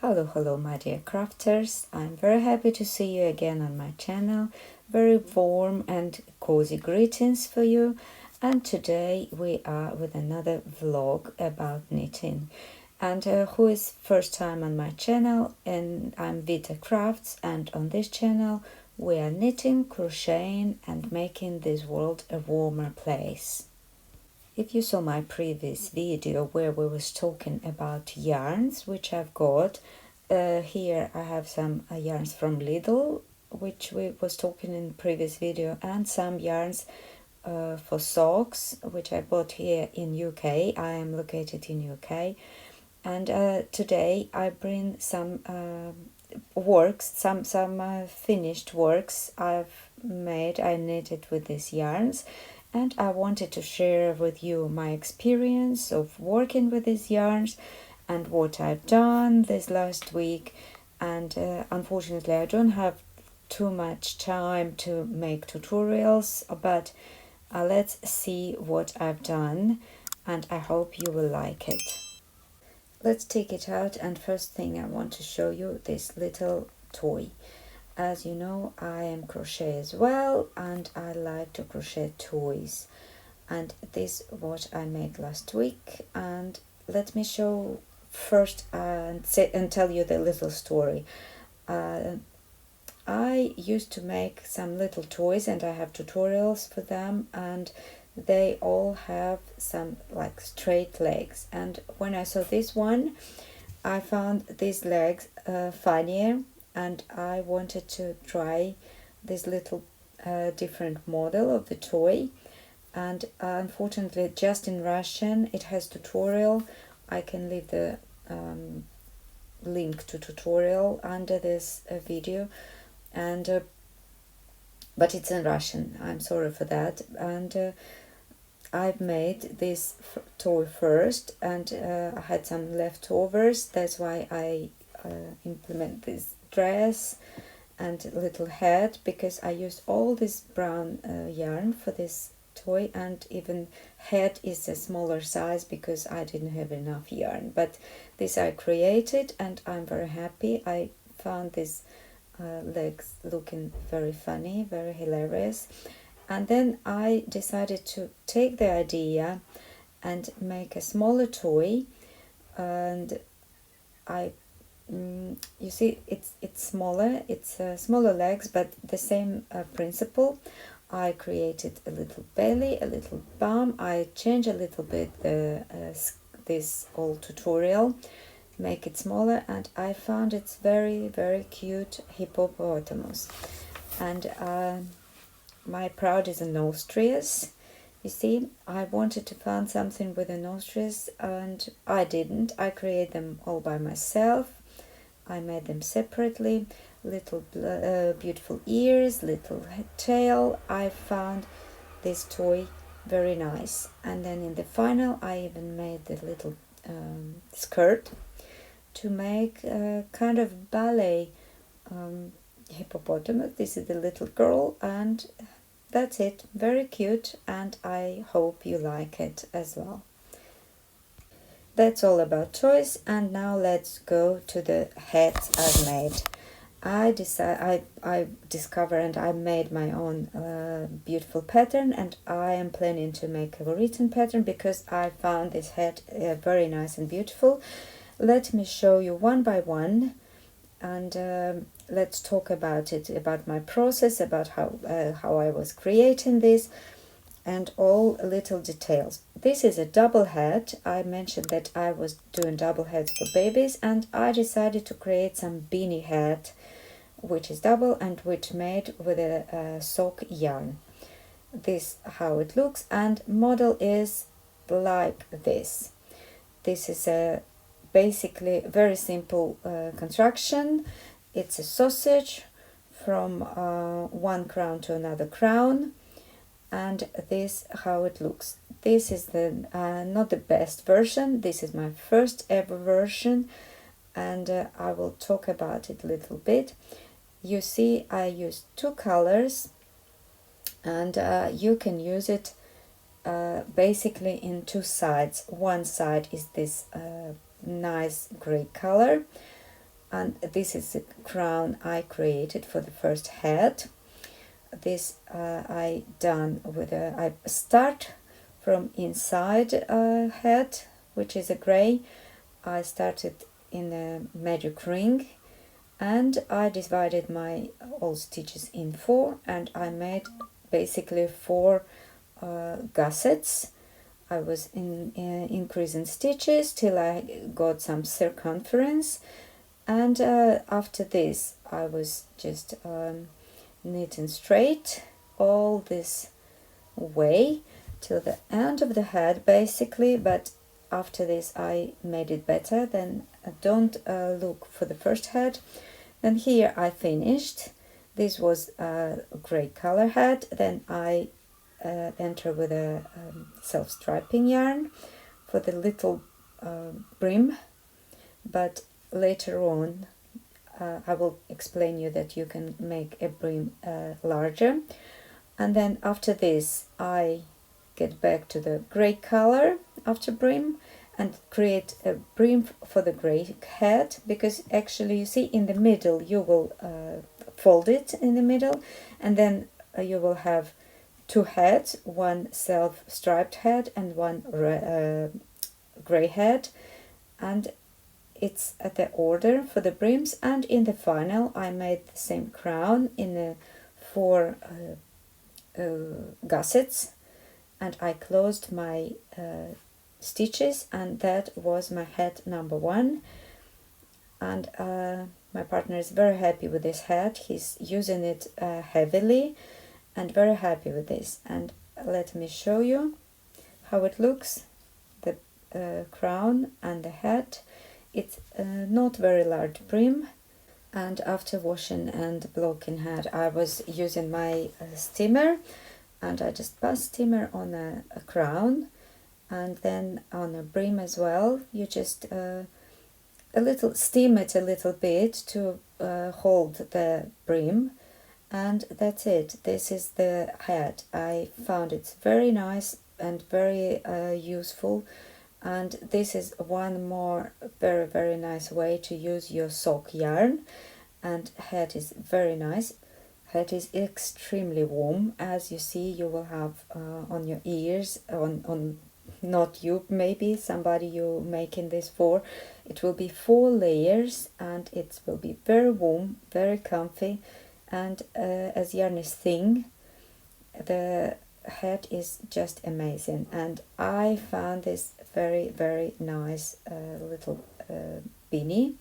Hello, my dear crafters. I'm very happy to see you again on my channel. Very warm and cozy greetings for you. And today we are with another vlog about knitting. And who is first time on my channel, and I'm Vita Crafts, and on this channel we are knitting, crocheting and making this world a warmer place. If you saw my previous video where we was talking about yarns which I've got, here I have some yarns from Lidl which we was talking in the previous video, and some yarns for socks which I bought here in UK. I am located in UK, and today I bring some works, some finished works I've made. I knitted with these yarns, and I wanted to share with you my experience of working with these yarns and what I've done this last week. And unfortunately I don't have too much time to make tutorials, but let's see what I've done, and I hope you will like it. Let's take it out, and first thing I want to show you this little toy. As you know, I am crochet as well, and I like to crochet toys, and this what I made last week. And let me show first and tell you the little story. I used to make some little toys, and I have tutorials for them, and they all have some like straight legs. And when I saw this one, I found these legs funnier, and I wanted to try this little different model of the toy. And unfortunately, just in Russian, it has tutorial. I can leave the link to tutorial under this video, and but it's in Russian. I'm sorry for that. And I've made this toy first, and I had some leftovers. That's why I implement this dress and little hat, because I used all this brown yarn for this toy, and even hat is a smaller size because I didn't have enough yarn. But this I created, and I'm very happy. I found these legs looking very funny, very hilarious. And then I decided to take the idea and make a smaller toy, and you see it's smaller, it's smaller legs, but the same principle. I created a little belly, a little bum. I changed a little bit this old tutorial, make it smaller, and I found it's very cute hippopotamus. And my proud is a nostrils. You see, I wanted to find something with the nostrils, and I didn't. I created them all by myself. I made them separately. Little beautiful ears, little tail. I found this toy very nice. And then in the final, I even made the little skirt to make a kind of ballet hippopotamus. This is the little girl, and that's it. Very cute, and I hope you like it as well. That's all about toys, and now let's go to the hats I've made. I discovered and I made my own beautiful pattern, and I am planning to make a written pattern because I found this hat very nice and beautiful. Let me show you one by one, and let's talk about it, about my process, about how I was creating this, and all little details. This is a double hat. I mentioned that I was doing double hats for babies, and I decided to create some beanie hat, which is double and which made with a sock yarn. This how it looks, and model is like this. This is a basically very simple construction. It's a sausage from one crown to another crown, and this how it looks. This is the not the best version. This is my first ever version, and I will talk about it a little bit. You see, I used two colors, and you can use it basically in two sides. One side is this nice gray color, and this is the crown I created for the first head. This I done with I start from inside head, which is a gray. I started in a magic ring, and I divided my all stitches in 4, and I made basically 4 gussets. I was increasing stitches till I got some circumference, and after this I was just knitting straight all this way till the end of the head basically. But after this I made it better. Then don't look for the first head. Then here I finished. This was a gray color head. Then I enter with a self-striping yarn for the little brim, but later on I will explain you that you can make a brim larger. And then after this I get back to the gray color after brim and create a brim for the gray head, because actually you see in the middle you will fold it in the middle, and then you will have 2 heads, one self-striped head and one gray head, and it's at the order for the brims. And in the final I made the same crown in the 4 gussets, and I closed my stitches, and that was my head number 1. And my partner is very happy with this head. He's using it heavily and very happy with this. And let me show you how it looks, the crown and the head. It's not very large brim, and after washing and blocking head I was using my steamer, and I just pass steamer on a crown and then on a brim as well. You just a little steam it a little bit to hold the brim, and that's it. This is the head. I found it very nice and very useful. And this is one more very nice way to use your sock yarn. And head is very nice. Head is extremely warm. As you see, you will have on your ears, on not you, maybe somebody you're making this for. It will be 4 layers, and it will be very warm, very comfy. And as yarn is thin, the head is just amazing, and I found this very nice little beanie,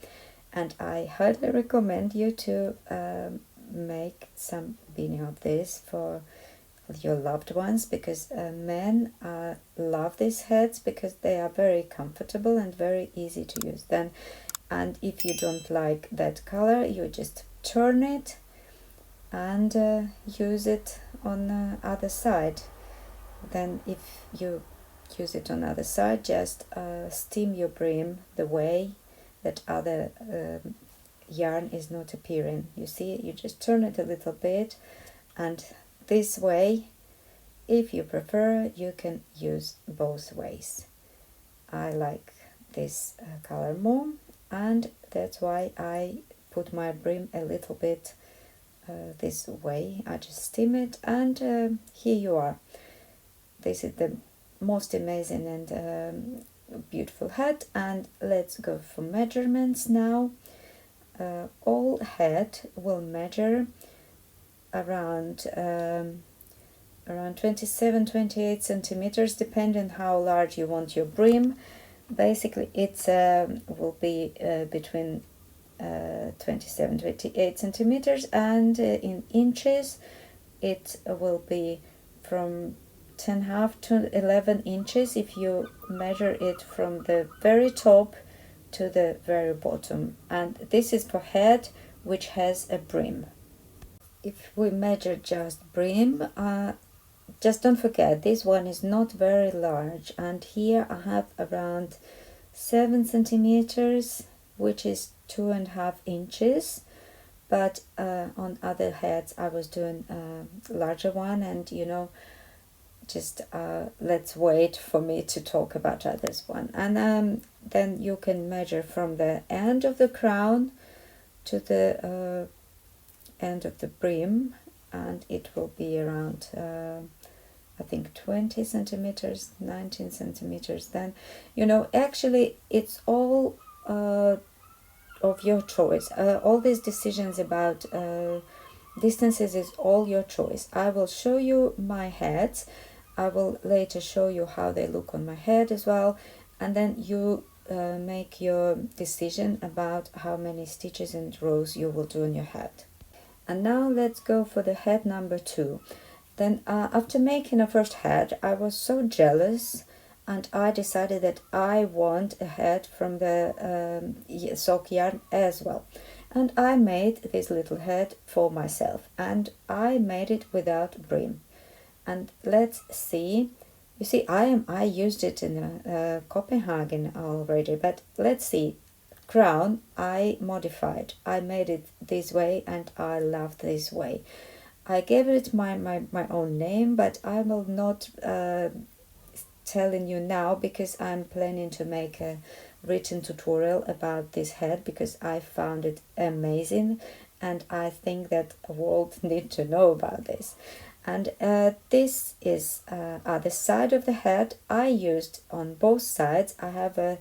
and I highly recommend you to make some beanie of this for your loved ones, because men love these heads because they are very comfortable and very easy to use. Then, and if you don't like that color, you just turn it and use it on the other side. Then if you use it on the other side, just steam your brim the way that other yarn is not appearing. You see, you just turn it a little bit, and this way, if you prefer, you can use both ways. I like this color more, and that's why I put my brim a little bit this way. I just steam it, and here you are. This is the most amazing and beautiful hat. And let's go for measurements now. All hat will measure around 27-28 centimeters, depending how large you want your brim. Basically it's will be between 27-28 centimeters, and in inches it will be from 10.5 to 11 inches if you measure it from the very top to the very bottom. And this is for head which has a brim. If we measure just brim, just don't forget this one is not very large, and here I have around 7 centimeters, which is 2.5 inches. But on other heads I was doing a larger one, and you know, just let's wait for me to talk about others one. And then you can measure from the end of the crown to the end of the brim, and it will be around I think 20 centimeters, 19 centimeters. Then, you know, actually it's all of your choice. All these decisions about distances is all your choice. I will show you my hats. I will later show you how they look on my head as well, and then you make your decision about how many stitches and rows you will do on your hat. And now let's go for the hat number 2. Then after making a first hat, I was so jealous, and I decided that I want a hat from the sock yarn as well. And I made this little hat for myself, and I made it without brim. And let's see. You see, I used it in Copenhagen already, but let's see. Crown I modified. I made it this way, and I love this way. I gave it my own name, but I will not telling you now, because I'm planning to make a written tutorial about this hat, because I found it amazing, and I think that the world need to know about this. And this is other side of the hat. I used on both sides. I have a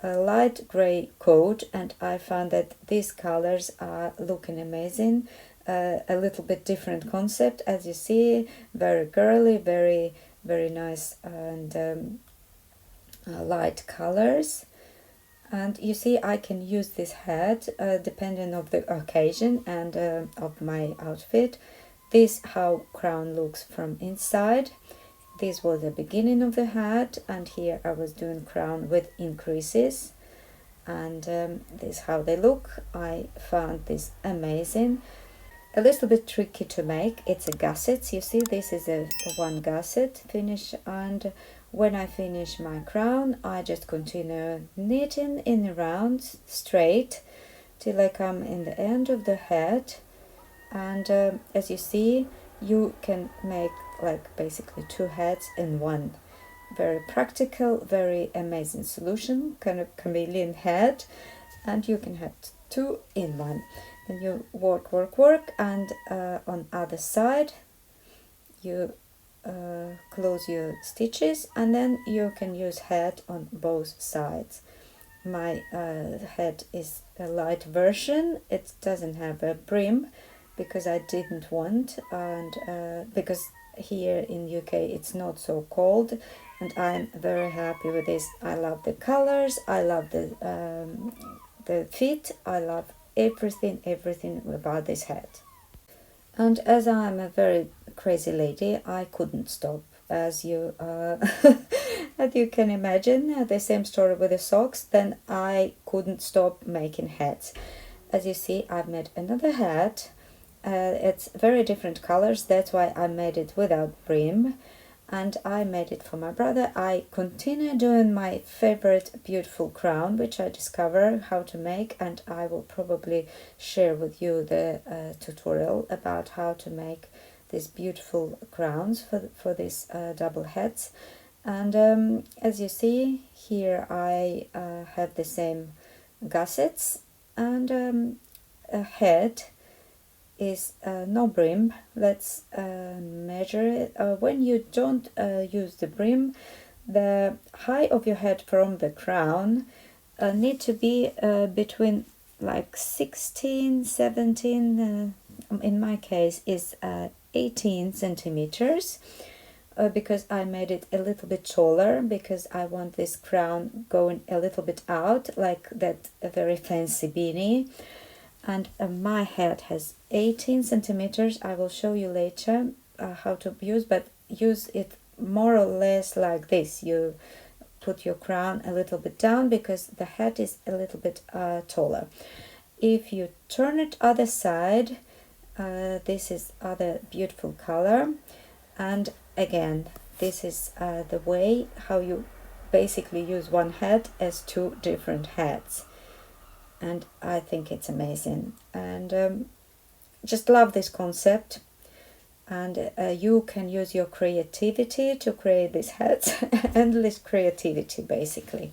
light gray coat, and I found that these colors are looking amazing. A little bit different concept, as you see, very girly, very nice, and light colors. And you see, I can use this hat depending on the occasion and of my outfit. This how crown looks from inside. This was the beginning of the hat, and here I was doing crown with increases, and this how they look. I found this amazing. A little bit tricky to make. It's a gusset. You see, this is a one gusset finish, and when I finish my crown, I just continue knitting in a round straight till I come in the end of the hat. And as you see, you can make like basically 2 hats in one. Very practical, very amazing solution, kind of chameleon hat, and you can have 2 in 1. Then you work, and on other side you close your stitches, and then you can use hat on both sides. My hat is a light version. It doesn't have a brim because I didn't want, and because here in UK it's not so cold, and I'm very happy with this. I love the colors, I love the fit, I love everything about this hat. And as I'm a very crazy lady, I couldn't stop, as you as you can imagine. The same story with the socks. Then I couldn't stop making hats. As you see, I've made another hat. It's very different colors, that's why I made it without brim, and I made it for my brother. I continue doing my favorite beautiful crown, which I discovered how to make, and I will probably share with you the tutorial about how to make these beautiful crowns for these double hats. And as you see here, I have the same gussets, and a head is no brim. Let's measure it. When you don't use the brim, the height of your head from the crown need to be between like 16, 17, in my case is 18 centimeters, because I made it a little bit taller, because I want this crown going a little bit out, like that very fancy beanie. And my head has 18 centimeters. I will show you later how to use, but use it more or less like this. You put your crown a little bit down because the head is a little bit taller. If you turn it other side, this is other beautiful color, and again this is the way how you basically use one head as 2 different hats. And I think it's amazing, and just love this concept. And you can use your creativity to create these hats. Endless creativity basically.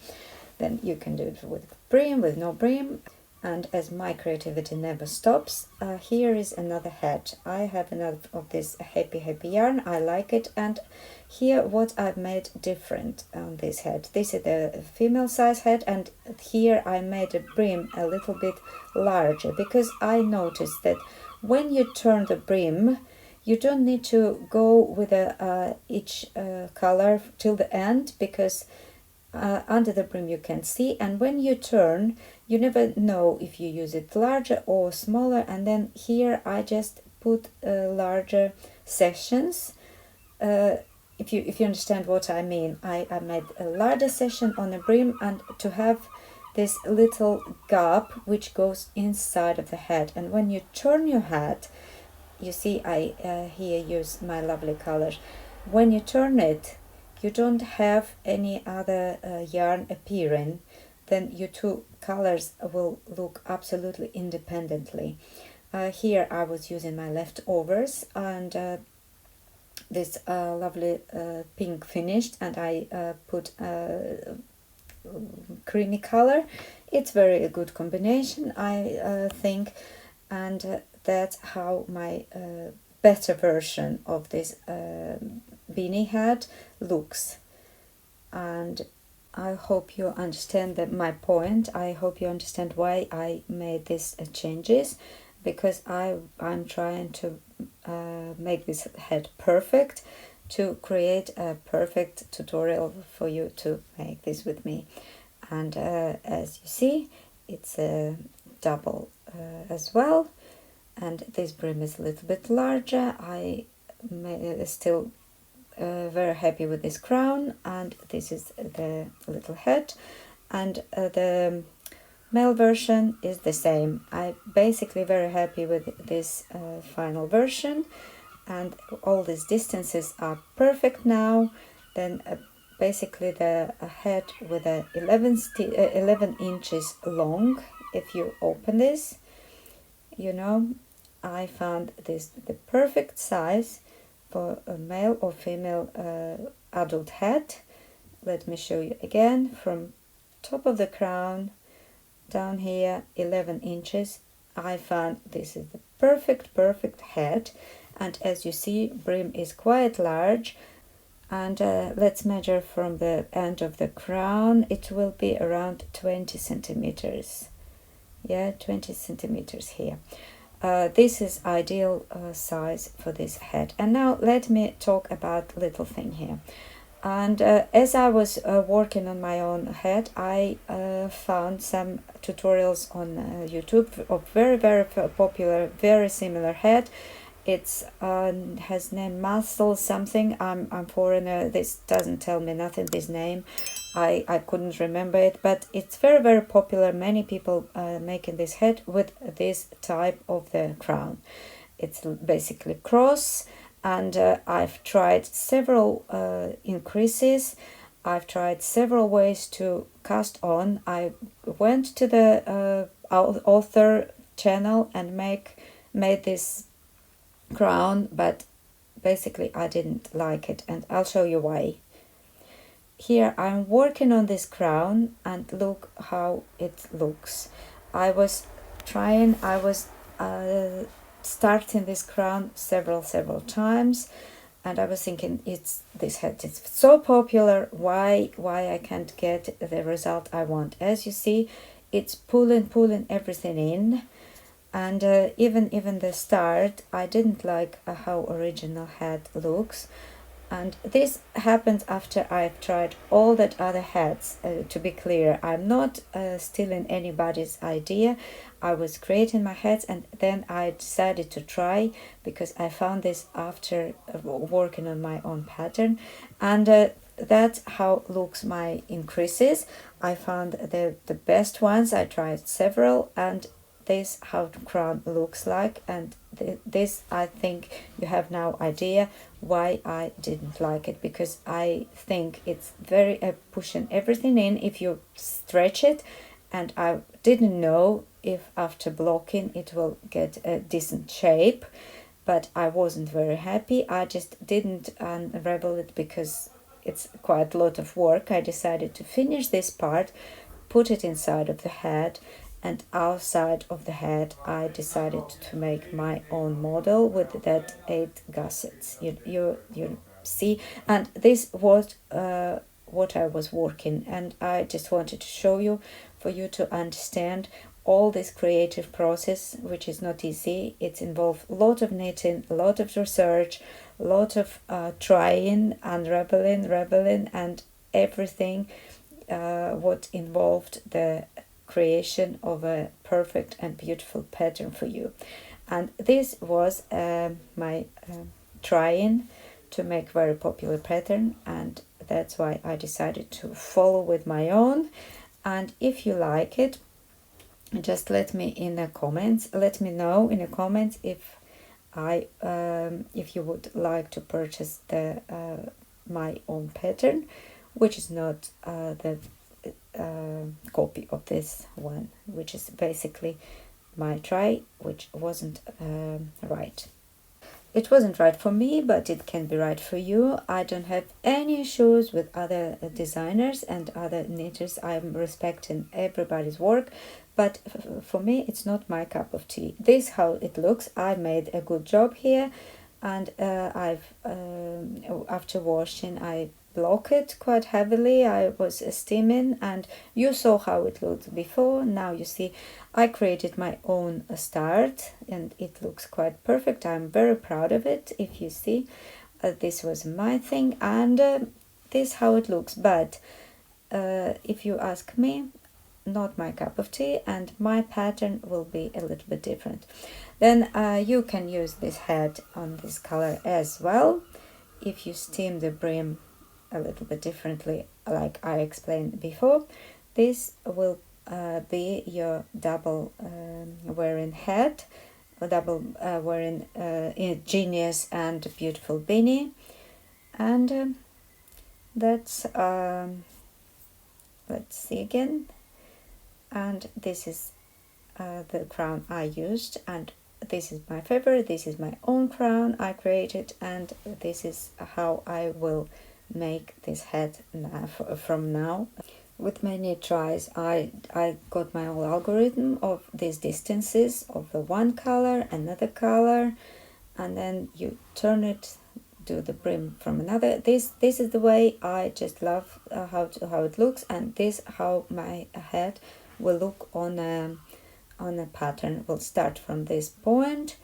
Then you can do it with brim, with no brim. And as my creativity never stops, here is another hat. I have another of this happy yarn. I like it. And here what I've made different on this hat. This is the female size hat, and here I made a brim a little bit larger because I noticed that when you turn the brim, you don't need to go with each color till the end, because under the brim you can see, and when you turn you never know if you use it larger or smaller. And then here I just put larger sections. If you understand what I mean, I made a larger section on the brim, and to have this little gap which goes inside of the hat. And when you turn your hat, you see I here use my lovely colors. When you turn it, you don't have any other yarn appearing, then your two colors will look absolutely independently. Here I was using my leftovers, and this lovely pink finished, and I put creamy color. It's very a good combination, I think, and that's how my better version of this beanie hat looks. And I hope you understand my point. I hope you understand why I made these changes, because I'm trying to make this hat perfect, to create a perfect tutorial for you to make this with me. And as you see, it's a double as well, and this brim is a little bit larger. I still very happy with this crown, and this is the little hat, and the male version is the same. I basically very happy with this final version, and all these distances are perfect now. Then basically the hat with 11 inches long. If you open this, you know, I found this the perfect size for a male or female adult hat. Let me show you again, from top of the crown down here, 11 inches. I found this is the perfect hat, and as you see, brim is quite large. And let's measure from the end of the crown. It will be around 20 centimeters. Yeah, 20 centimeters here. This is ideal size for this hat. And now let me talk about little thing here. And as I was working on my own hat, I found some tutorials on YouTube of very popular, very similar hat. It's has name Muscle something. I'm foreigner. This doesn't tell me nothing. This name, I couldn't remember it, but it's very popular. Many people making this hat with this type of the crown. It's basically cross, and I've tried several increases. I've tried several ways to cast on. I went to the author channel and made this crown, but basically I didn't like it, and I'll show you why. Here I'm working on this crown, and look how it looks. I was starting this crown several times, and I was thinking, this hat is so popular, why I can't get the result I want. As you see, it's pulling everything in. And even the start, I didn't like how original hat looks. And this happened after I've tried all that other hats. To be clear, I'm not stealing anybody's idea. I was creating my hats, and then I decided to try, because I found this after working on my own pattern. And that's how looks my increases. I found the best ones. I tried several, and this how the crown looks like, and this I think you have now idea why I didn't like it, because I think it's very pushing everything in if you stretch it, and I didn't know if after blocking it will get a decent shape, but I wasn't very happy. I just didn't unravel it because it's quite a lot of work. I decided to finish this part, put it inside of the hat, and outside of the head I decided to make my own model with that 8 gussets. You see, and this was what I was working, and I just wanted to show you, for you to understand all this creative process, which is not easy. It involves a lot of knitting, a lot of research, a lot of trying, unraveling, reveling, and everything what involved the creation of a perfect and beautiful pattern for you. And this was my trying to make very popular pattern, and that's why I decided to follow with my own. And if you like it, just let me in the comments, let me know in the comments if you would like to purchase the my own pattern, which is not the copy of this one, which is basically my try, which wasn't right. It wasn't right for me, but it can be right for you. I don't have any issues with other designers and other knitters. I'm respecting everybody's work, but for me it's not my cup of tea. This how it looks. I made a good job here, and I've after washing I block it quite heavily. I was steaming, and you saw how it looked before. Now you see I created my own start, and it looks quite perfect. I'm very proud of it. If you see, this was my thing, and this how it looks. But if you ask me, not my cup of tea, and my pattern will be a little bit different. Then you can use this head on this color as well if you steam the brim a little bit differently, like I explained before. This will be your double wearing head, double wearing genius and beautiful beanie. And that's let's see again. And this is the crown I used, and this is my favorite. This is my own crown I created, and this is how I will make this head now, from now. With many tries I got my own algorithm of these distances of the one color, another color, and then you turn it, do the brim from another. This is the way I just love how it looks, and this how my head will look on a pattern. We'll start from this point,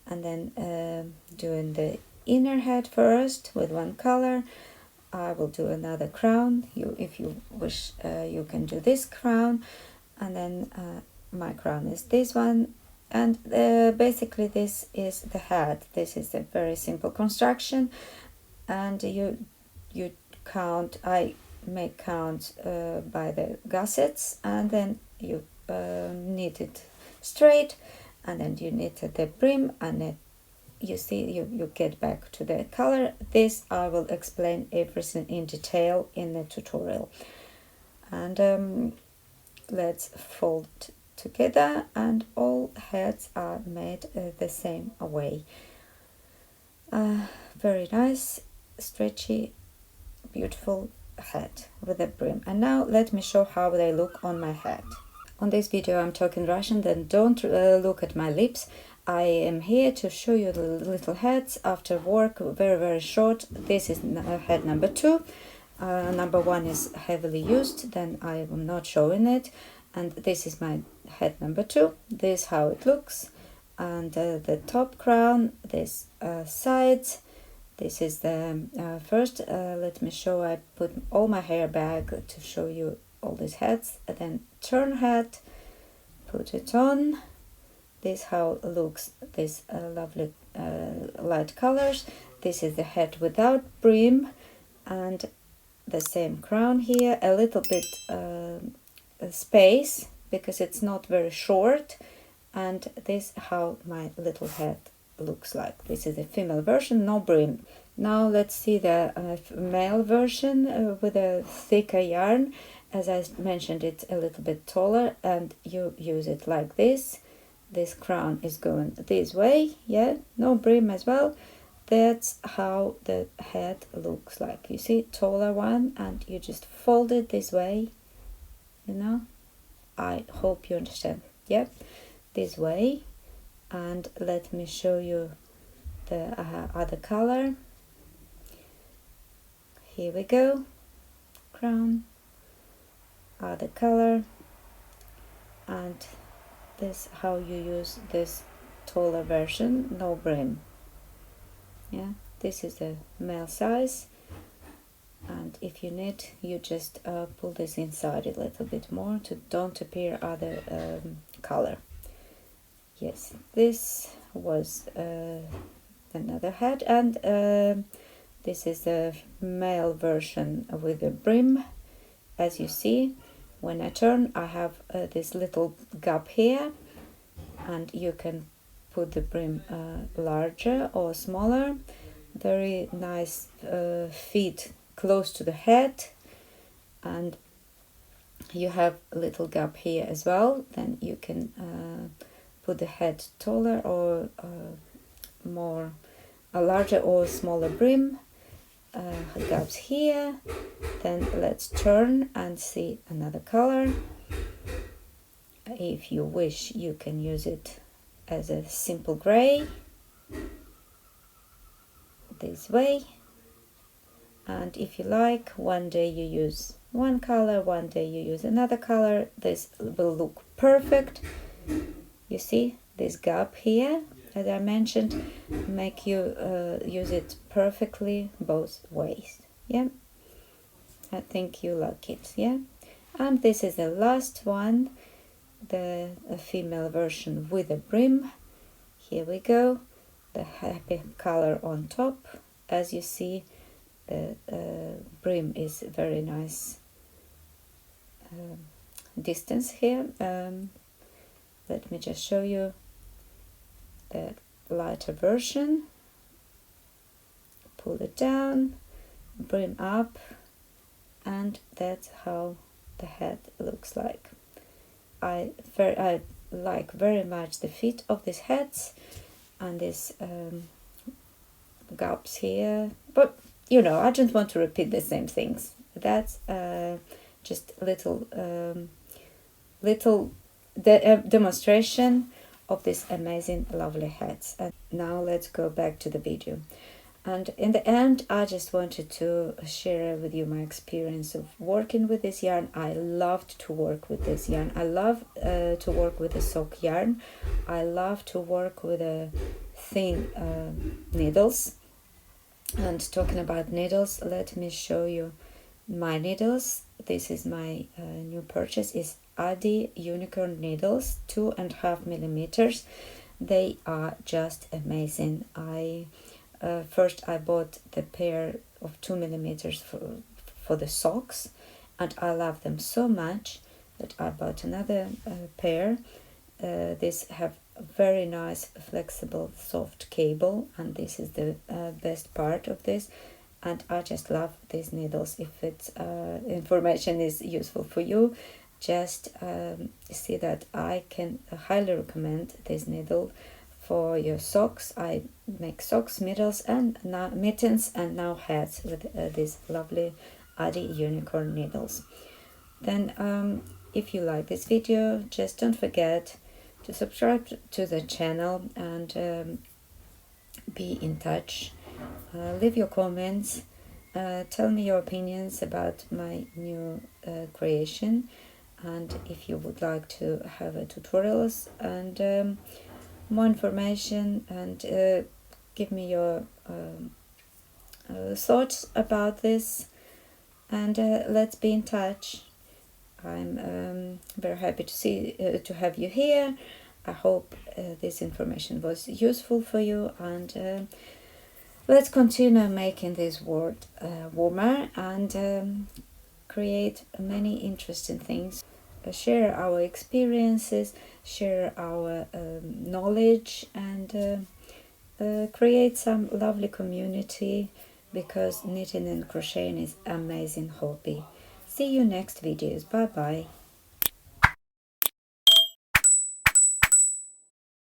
and then doing the inner head first with one color. I will do another crown. If you wish, you can do this crown, and then my crown is this one, and basically this is the head. This is a very simple construction, and you count. I make counts by the gussets, and then you knit it straight, and then you knit the brim, and then you see you get back to the color. This I will explain everything in detail in the tutorial. And let's fold together, and all heads are made the same way. Very nice, stretchy, beautiful head with a brim. And now let me show how they look on my head. On this video I'm talking Russian, then don't look at my lips. I am here to show you the little heads after work, very short. This is head number 2. Number 1 is heavily used, then I am not showing it. And this is my head number 2. This how it looks. And the top crown, this sides. This is the first. Let me show. I put all my hair back to show you all these heads. And then turn head, put it on. This how looks, this lovely light colors. This is the head without brim, and the same crown here. A little bit space because it's not very short, and this how my little head looks like. This is the female version, no brim. Now let's see the male version with a thicker yarn. As I mentioned, it's a little bit taller, and you use it like this. This crown is going this way, yeah, no brim as well. That's how the head looks like. You see, taller one, and you just fold it this way, you know. I hope you understand. Yep, this way. And let me show you the other color. Here we go. Crown, other color, and this how you use this taller version, no brim. Yeah, this is the male size, and if you need, you just pull this inside a little bit more to don't appear other color. Yes, this was another hat, and this is the male version with the brim. As you see, when I turn, I have this little gap here, and you can put the brim larger or smaller. Very nice fit close to the head, and you have a little gap here as well. Then you can put the head taller or more a larger or smaller brim. Gaps here. Then let's turn and see another color. If you wish, you can use it as a simple gray, this way. And if you like, one day you use one color, one day you use another color. This will look perfect. You see this gap here, as I mentioned, make you use it perfectly both ways. Yeah, I think you like it. Yeah, and this is the last one, the female version with a brim. Here we go, the happy color on top. As you see, the brim is very nice distance here. Let me just show you the lighter version. Pull it down, brim up, and that's how the hat looks like. I like very much the fit of these hats and these gaps here, but you know, I don't want to repeat the same things. That's just little demonstration of these amazing lovely hats. And now let's go back to the video. And in the end, I just wanted to share with you my experience of working with this yarn. I loved to work with this yarn. I love to work with a sock yarn. I love to work with a thin needles. And talking about needles, let me show you my needles. This is my new purchase, is Adi unicorn needles, 2.5 millimeters. They are just amazing. First I bought the pair of 2 millimeters for the socks, and I love them so much that I bought another pair. These have very nice flexible soft cable, and this is the best part of this, and I just love these needles. If it's information is useful for you, just see that I can highly recommend this needle for your socks. I make socks, mittens, and now hats with these lovely Adi unicorn needles. Then if you like this video, just don't forget to subscribe to the channel and be in touch. Leave your comments, tell me your opinions about my new creation, and if you would like to have tutorials and more information, and give me your thoughts about this, and let's be in touch. I'm very happy to have you here. I hope this information was useful for you, and let's continue making this world warmer and create many interesting things. Share our experiences, share our knowledge, and create some lovely community, because knitting and crocheting is amazing hobby. See you next videos. Bye bye.